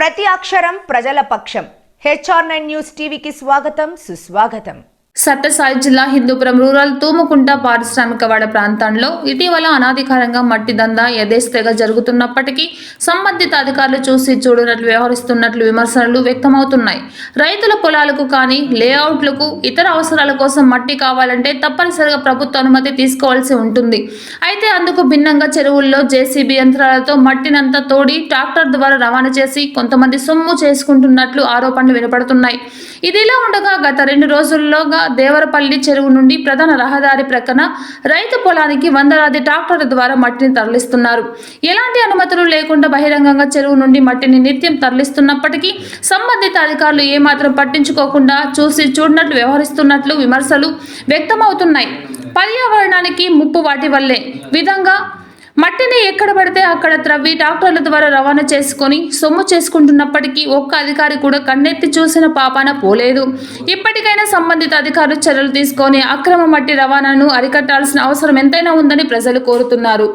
ప్రతి అక్షరం ప్రజల పక్షం. HR9 న్యూస్ టీవీకి స్వాగతం, సుస్వాగతం. సత్యసాయి జిల్లా హిందూపురం రూరల్ తూముకుంట పారిశ్రామికవాడ ప్రాంతంలో ఇటీవల అనాధికారంగా మట్టి దందా యథేచ్ఛగా జరుగుతున్నప్పటికీ సంబంధిత అధికారులు చూసి చూడనట్లు వ్యవహరిస్తున్నట్లు విమర్శలు వ్యక్తమవుతున్నాయి. రైతుల పొలాలకు కానీ లేఅవుట్లకు ఇతర అవసరాల కోసం మట్టి కావాలంటే తప్పనిసరిగా ప్రభుత్వ అనుమతి తీసుకోవాల్సి ఉంటుంది. అయితే అందుకు భిన్నంగా చెరువుల్లో JCB యంత్రాలతో మట్టినంతా తోడి ట్రాక్టర్ ద్వారా రవాణా చేసి కొంతమంది సొమ్ము చేసుకుంటున్నట్లు ఆరోపణలు వినపడుతున్నాయి. ఇదిలా ఉండగా గత 2 రోజుల్లోగా దేవరపల్లి చెరువు నుండి ప్రధాన రహదారి ప్రక్కన రైతు పొలానికి వందలాది ట్రాక్టర్ల ద్వారా మట్టిని తరలిస్తున్నారు. ఎలాంటి అనుమతులు లేకుండా బహిరంగంగా చెరువు నుండి మట్టిని నిత్యం తరలిస్తున్నప్పటికీ సంబంధిత అధికారులు ఏమాత్రం పట్టించుకోకుండా చూసి చూడనట్లు వ్యవహరిస్తున్నట్లు విమర్శలు వ్యక్తమవుతున్నాయి. పర్యావరణానికి ముప్పు వాటి వల్లే విధంగా మట్టిని ఎక్కడ పడితే అక్కడ త్రవ్వి ట్రాక్టర్ల ద్వారా రవాణా చేసుకొని సొమ్ము చేసుకుంటున్నప్పటికీ ఒక్క అధికారి కూడా కన్నెత్తి చూసిన పాపాన పోలేదు. ఇప్పటికైనా సంబంధిత అధికారులు చర్యలు తీసుకొని అక్రమ మట్టి రవాణాను అరికట్టాల్సిన అవసరం ఎంతైనా ఉందని ప్రజలు కోరుతున్నారు.